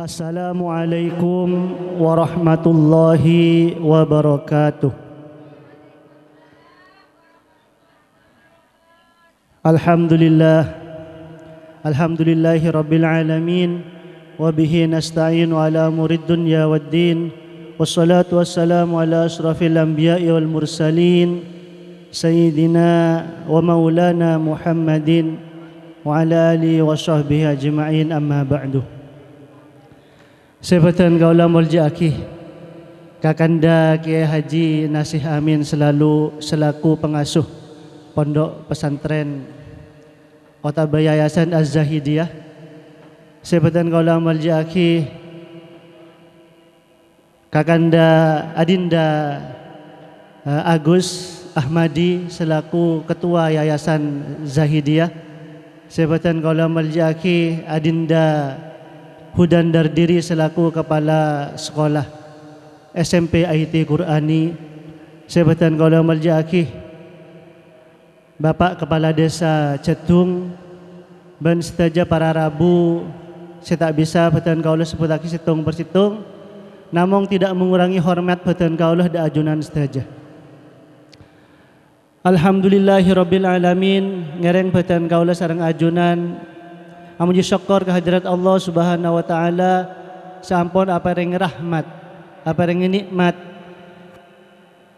Assalamualaikum warahmatullahi wabarakatuh. Alhamdulillahi rabbil alamin, wa bihi nasta'inu ala umurid dunya waddin, wassalatu wassalamu ala asrafil anbiya'i wal mursalin, sayyidina wa maulana Muhammadin wa ala alihi wa sahbihi ajma'in, amma ba'du. Sebatan kaulah muljaki Kakanda Kiai Haji Nasih Amin selaku pengasuh Pondok Pesantren Otabay Yayasan Az-Zahidiyah. Sebatan kaulah muljaki Kakanda Adinda Agus Ahmadi selaku Ketua Yayasan Zahidiyah. Sebatan kaulah muljaki Adinda Hudan Dardiri selaku Kepala Sekolah SMP IT Qurani. Sebatan kaulah muljaki Bapak Kepala Desa Cetung ben setaja para Rabu saya tak bisa betan kaulah seputaki situng bersitung, namun tidak mengurangi hormat betan kaulah da ajunan setaja. Alhamdulillahirabbil alamin, ngereng betan kaulah sareng ajunan amuji syukur kehadirat Allah Subhanahu wa taala sampun apa ring rahmat, apa ring nikmat.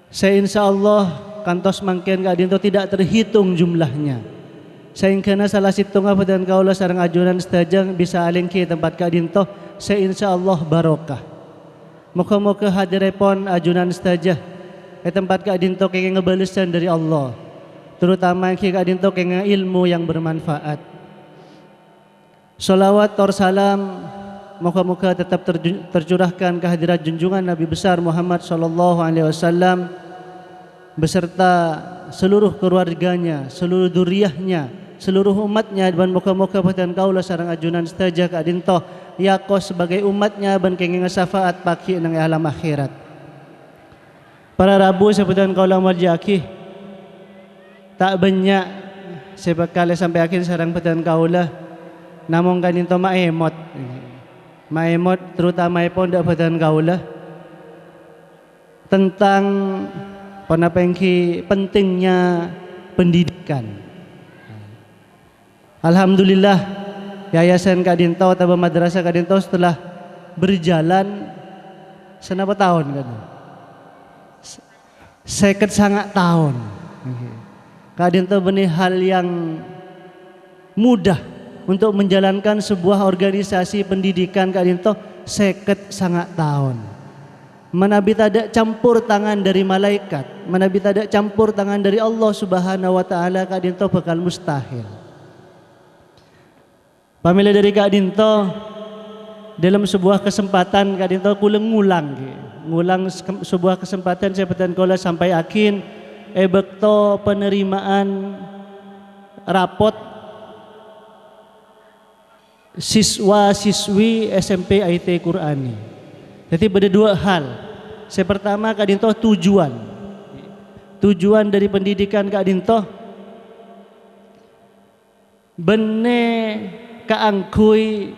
Saya insyaallah kantos mangken kadinto tidak terhitung jumlahnya. Saingkeuna salah situng apa dan kaula sareng ajunan sedajang bisa alingki tempat kadinto, saya insyaallah barokah. Moga-moga hadirepon ajunan sedajah tempat kadinto kenging ngebalesan dari Allah. Terutama ki kadinto kenging ilmu yang bermanfaat. Salawat tor salam moga-moga tetap tercurahkan kehadirat junjungan Nabi besar Muhammad sallallahu alaihi wasallam beserta seluruh keluarganya, seluruh duriyahnya, seluruh umatnya, dan moga-moga batan kaula sareng ajunan sedaya kadinto yakos sebagai umatnya ban kenging syafaat pagi nang alam akhirat. Para Rabu sebutan kaula muljaki tak banyak sebekale sampai akhir sareng batan kaula. Namun kadinto maemot terutama pun dak batan kaula tentang panapengki pentingnya pendidikan. Alhamdulillah yayasan kadinto atau madrasah kadinto setelah berjalan senapa tahun kan? 50 tahun. Kadinto benih hal yang mudah untuk menjalankan sebuah organisasi pendidikan kadinto 50 tahun. Manabi tidak campur tangan dari malaikat, manabi tidak campur tangan dari Allah Subhanahu wa taala kadinto bakal mustahil. Pamila dari kadinto dalam sebuah kesempatan kadinto kula ngulang sebuah kesempatan saya petan kula sampai akin bekto penerimaan rapot siswa-siswi SMP IT Qurani. Jadi ada dua hal. Yang pertama kadinto tujuan dari pendidikan kadinto bene kaangkui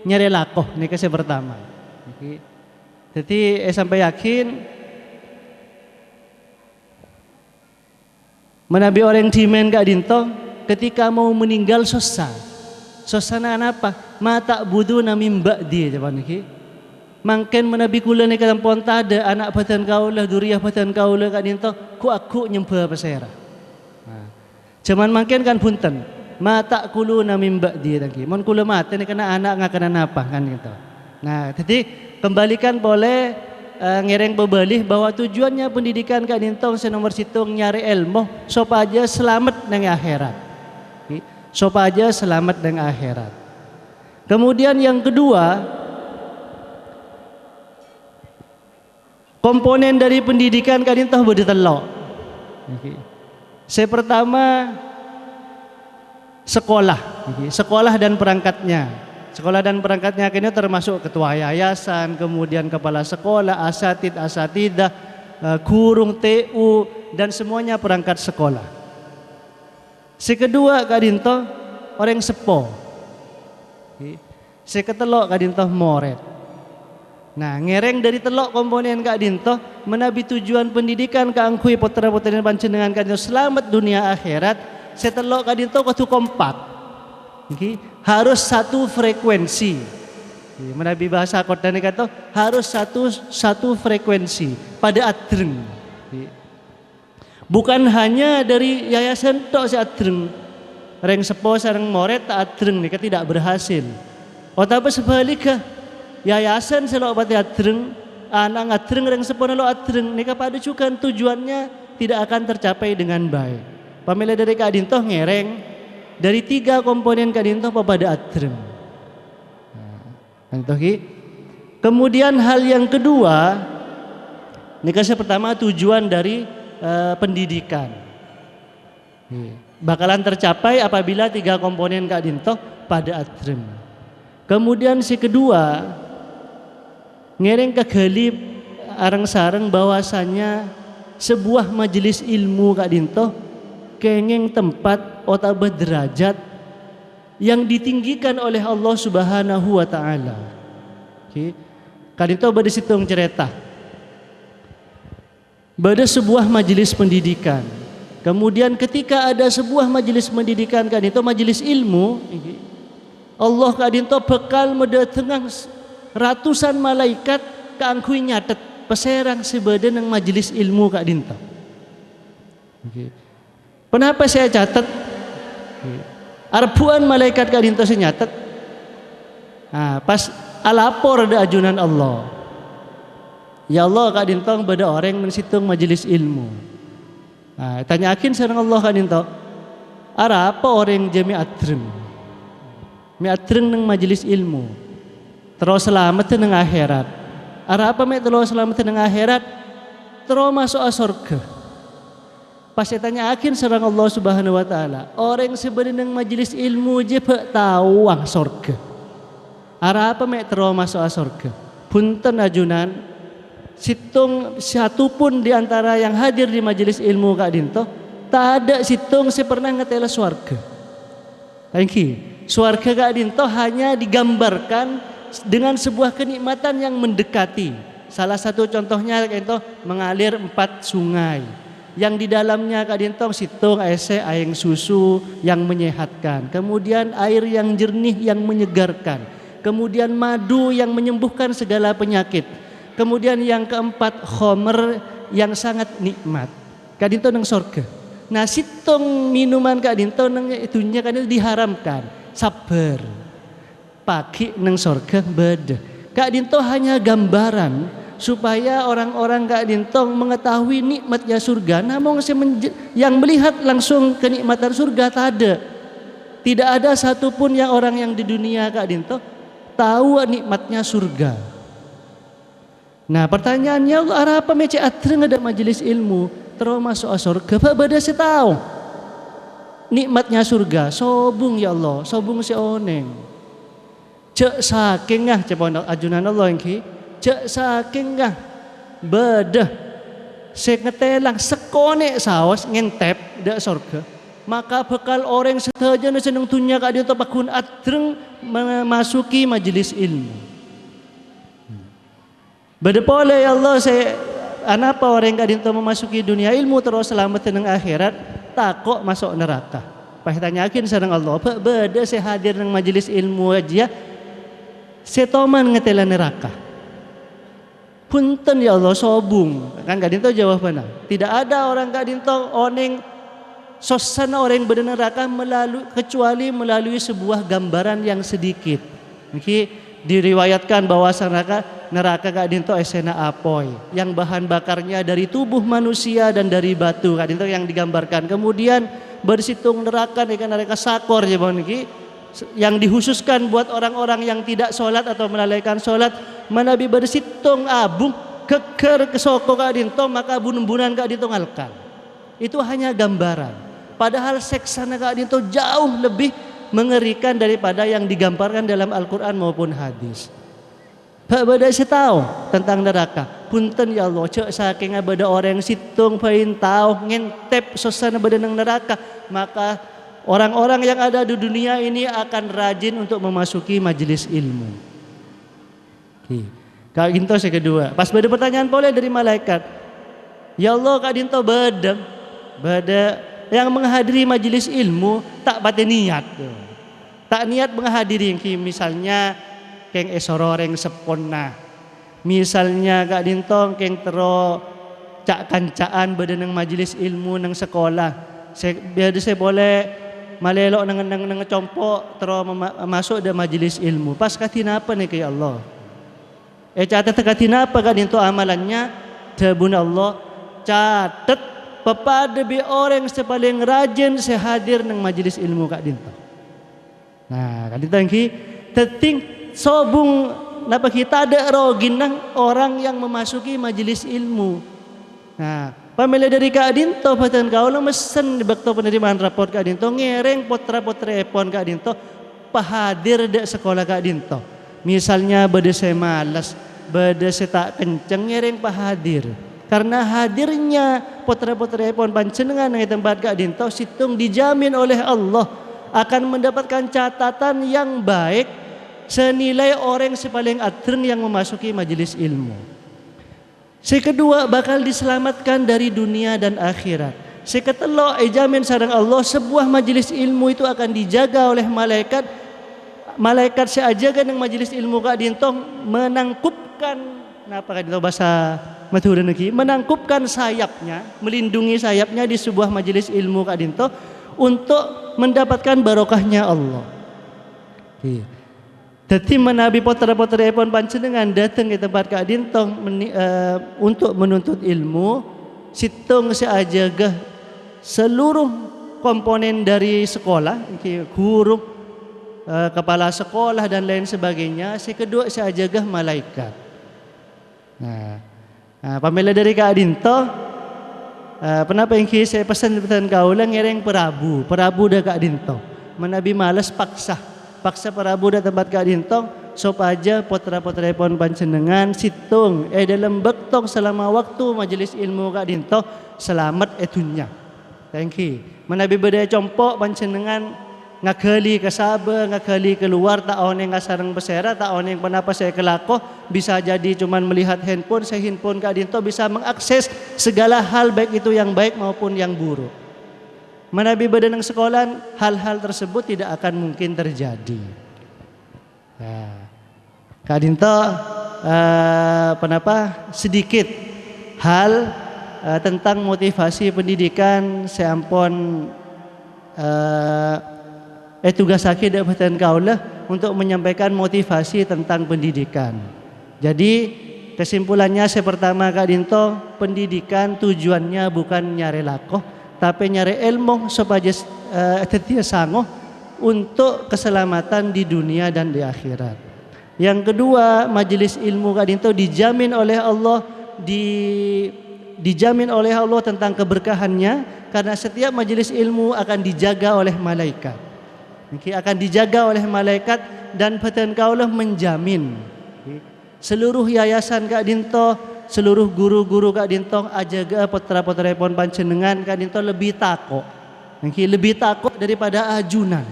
nyari lakoh ini yang pertama. Jadi sampai yakin menabi orang dimen kadinto ketika mau meninggal sosana apa? Mata budu namim ba'di jaman iki. Mangken menabi kula ni kalampon tada anak batan kaula duriyah batan kaula kadinto ku aku nyembah pasera. Cuman mangken kan punten. Mata kulu namim ba'di tangki. Mon kula mate ni kana anak ngakana napa kan gitu. Nah, jadi kembalikan boleh ngereng bebalih bahwa tujuannya pendidikan kadinto senomor situng nyari ilmu supaya selamat nang akhirat. Supaya selamat dengan akhirat. Kemudian yang kedua, komponen dari pendidikan kadinto bade telo. Saya pertama sekolah dan perangkatnya. Sekolah dan perangkatnya akhirnya termasuk ketua yayasan, kemudian kepala sekolah, asatidah, gurung TU dan semuanya perangkat sekolah. Si kedua kadinto orang sepo. Saya ketelok kadintoh moret. Nah, ngereng dari telok komponen Kak Dinto menabi tujuan pendidikan kaangkui putra-putri panjenengan Kak Dinto selamat dunia akhirat. Saya telok Kak Dinto kudu kompak. Okay. Harus satu frekuensi. Menabi bahasa kota kata harus satu frekuensi pada adreng. Bukan hanya dari yayasan tok si adreng. Reng sepo sareng moret tak adreng nika tidak berhasil. Tapi sebaliknya yayasan selok pati adreng, anak adreng reng sepo lo adreng nika pada juga tujuannya tidak akan tercapai dengan baik. Pamela dari Kak Dinto ngereng dari 3 komponen Kak Dinto pada adreng. Kemudian hal yang kedua, nika pertama tujuan dari pendidikan bakalan tercapai apabila 3 komponen Kak Dinto pada adrem. Kemudian si kedua ngereng kegalip arang sareng bahwasanya sebuah majelis ilmu Kak Dinto kengeng tempat otak derajat yang ditinggikan oleh Allah Subhanahu wa taala. Kak Dinto bade situng cerita. Bada sebuah majelis pendidikan. Kemudian ketika ada sebuah majelis pendidikan Kak Dinto majelis ilmu, Allah Kak Dinto bekal mendatangkan ratusan malaikat kaangkui nyatet peserang sebada nang majelis ilmu Kak Dinto. Kenapa saya catat? Arbuan malaikat Kak Dinto saya nyatet. Nah, pas alapor ada ajunan Allah. Ya Allah Kak Dinto bada orang mensitung majelis ilmu. Nah, tanyakin sareng Allah Kak Dinto. Ara apa orang jami adreng? Mi adreng nang majelis ilmu. Terus selamat nang akhirat. Ara apa mi terus selamat nang akhirat? Terus masuk surga. Pas saya tanyakin sareng Allah Subhanahu wa taala, orang sebenarnya majelis ilmu je pak tahu ang surga. Ara apa mek terus masuk surga? Punten ajunan situng satu pun di antara yang hadir di majelis ilmu Kak Dinto tak ada situng saya pernah ngetela surga. Surga Kak Dinto hanya digambarkan dengan sebuah kenikmatan yang mendekati. Salah satu contohnya Kak Dinto mengalir 4 sungai. Yang di dalamnya Kak Dinto situng air susu yang menyehatkan, kemudian air yang jernih yang menyegarkan, kemudian madu yang menyembuhkan segala penyakit, kemudian yang keempat khomer yang sangat nikmat. Kak Dinto nang surga. Nah situng minuman Kak Dinto nang itunya kan diharamkan. Sabar. Pagi nang surga beda. Kak Dinto hanya gambaran supaya orang-orang Kak Dinto mengetahui nikmatnya surga. Namun yang melihat langsung kenikmatan surga tak ada. Tidak ada satupun yang orang yang di dunia Kak Dinto tahu nikmatnya surga. Nah pertanyaannya arah apa mece adreng ada majelis ilmu terus masuk surga. Pak bada saya tahu nikmatnya surga. Sobung ya Allah, sobung si oneng. Cek saking ngah cepon ajunan Allah yang ki. Cek saking ngah beda saya ngetelang sekone saos ngentep dak surga. Maka bekal orang sedaja na seneng dunia Kak Dinto pakun adreng memasuki majelis ilmu. Beda pola ya Allah saya anapa orang Kak Dinto memasuki dunia ilmu terus selamat dengan akhirat takok masuk neraka. Pas tanyakin sareng Allah, beda saya hadir nang majelis ilmu aja saya toman ngetela neraka. Punten ya Allah sobung. Kan Kak Dinto jawabannya. Tidak ada orang Kak Dinto oneng sosana orang benar neraka kecuali melalui sebuah gambaran yang sedikit. Mungkin diriwayatkan bahwa neraka Kak Dinto esena apoy yang bahan bakarnya dari tubuh manusia dan dari batu Kak Dinto yang digambarkan. Kemudian bersitung neraka neraka sakor ya bang yang dikhususkan buat orang-orang yang tidak sholat atau melalaikan sholat. Manabi bersitung abung keker kesoko Kak Dinto maka bunuh-bunuhan Kak Dinto ngalkan. Itu hanya gambaran. Padahal seksana Kak Dinto jauh lebih mengerikan daripada yang digambarkan dalam Al-Quran maupun hadis. Pak bada saya tahu tentang neraka. Punten ya Allah, cek saking bada orang situng pain tahu ngentep sosana bada nang neraka, maka orang-orang yang ada di dunia ini akan rajin untuk memasuki majelis ilmu. Kak Ginto yang kedua. Pas ada pertanyaan boleh dari malaikat. Ya Allah Kak Ginto beda yang menghadiri majelis ilmu tak pada niat. Tak niat menghadiri misalnya keng esororeng seponna. Misalnya Kak Ginto keng tero cak kancaan badan majelis ilmu nang sekolah. Biar saya boleh malelok nang compok tero masuk ke majelis ilmu. Pas katina apa nih ke Allah? Catat katina apa Kak Ginto amalannya? Tabun Allah catat pepada bi orang sepaling rajin sehadir nang majelis ilmu Kak Ginto. Nah, Kak Ginto ki teting sobung napa kita ada rogin nang orang yang memasuki majelis ilmu. Nah, pamela dari Kak Ginto patan kau lo mesen di bakto penerimaan rapor Kak Ginto ngereng potra-potra epon Kak Ginto pahadir de sekolah Kak Ginto. Misalnya bade saya malas, bade saya tak kenceng ngereng pahadir. Karena hadirnya potra-potra epon pancenengan di tempat Kak Ginto situng dijamin oleh Allah akan mendapatkan catatan yang baik senilai orang sepaling adren yang memasuki majelis ilmu. Kedua bakal diselamatkan dari dunia dan akhirat. Ketelo jamin sareng Allah sebuah majelis ilmu itu akan dijaga oleh malaikat. Malaikat seajaga ng majelis ilmu Kak Ginto menangkupkan napa Kak Ginto bahasa Maturan lagi menangkupkan sayapnya, melindungi sayapnya di sebuah majelis ilmu Kak Ginto untuk mendapatkan barokahnya Allah. Jadi menabi potra-potra epon pancenengan datang ke tempat Kak Ginto untuk menuntut ilmu, situng seajaga seluruh komponen dari sekolah, guru, kepala sekolah dan lain sebagainya. Kedua seajaga malaikat. Nah, pamela dari Kak Ginto, kenapa yang saya pesan kau lang ngereng Prabu dah Kak Ginto. Menabi malas paksa Prabu dah tempat Kak Ginto supaya potra-potra pon pancenengan situng dalam bektong selama waktu majelis ilmu Kak Ginto selamat etunya. Thank you. Menabi beda compok pancenengan ngakali ke Sabah, ngakali keluar tak oneng ngasarang pesera, tak oneng kenapa saya kelako, bisa jadi cuman melihat handphone, saya handphone Kak Ginto bisa mengakses segala hal baik itu yang baik maupun yang buruk. Menabi badan ng sekolah, hal-hal tersebut tidak akan mungkin terjadi. Nah, Kak Ginto sedikit hal tentang motivasi pendidikan seampun tugas saya dapatan kaulah untuk menyampaikan motivasi tentang pendidikan. Jadi kesimpulannya pertama Kak Ginto, pendidikan tujuannya bukan nyari lakoh, tapi nyari ilmu supaya tetia sangoh untuk keselamatan di dunia dan di akhirat. Yang kedua, majelis ilmu Kak Ginto dijamin oleh Allah dijamin oleh Allah tentang keberkahannya karena setiap majelis ilmu akan dijaga oleh malaikat. Akan dijaga oleh malaikat dan peten kaulah menjamin seluruh yayasan Kak Ginto, seluruh guru-guru Kak Ginto ajaga potra-potra pon pancenengan Kak Ginto lebih takut daripada ajunan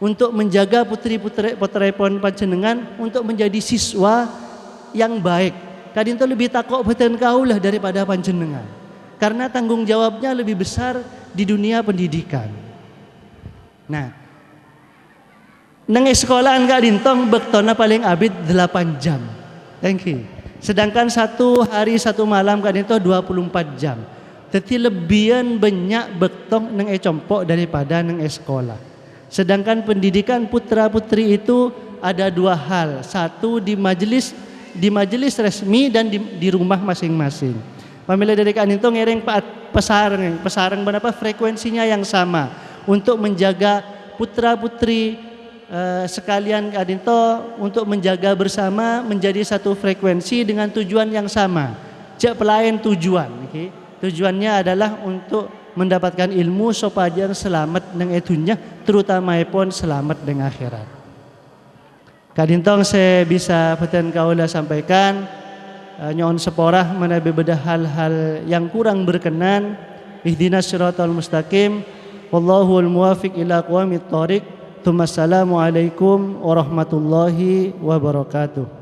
untuk menjaga putri-putri potra pon pancenengan untuk menjadi siswa yang baik. Kak Ginto lebih takut peten kaulah daripada pancenengan karena tanggung jawabnya lebih besar di dunia pendidikan. Nah, nang sekolahan Kak Ginto bektona paling abid 8 jam. Thank you. Sedangkan satu hari satu malam Kak Ginto 24 jam. Jadi lebihan banyak bektong nang compok daripada nang sekolah. Sedangkan pendidikan putra-putri itu ada dua hal. Satu di majelis resmi dan di rumah masing-masing. Pamila dari Kak Ginto ngereng pesareng berapa frekuensinya yang sama untuk menjaga putra-putri sekalian Kak Ginto untuk menjaga bersama menjadi satu frekuensi dengan tujuan yang sama. Pelayan tujuan. Okay? Tujuannya adalah untuk mendapatkan ilmu supaya selamat dengan etunya, terutama pun selamat dengan akhirat. Kak Ginto saya bisa peten kaulah sampaikan nyon seporah menabi bedah hal-hal yang kurang berkenan. Ihdinas siratal mustaqim. wallahu al-muwafiq ila aqwamit thoriq. Assalamualaikum warahmatullahi wabarakatuh.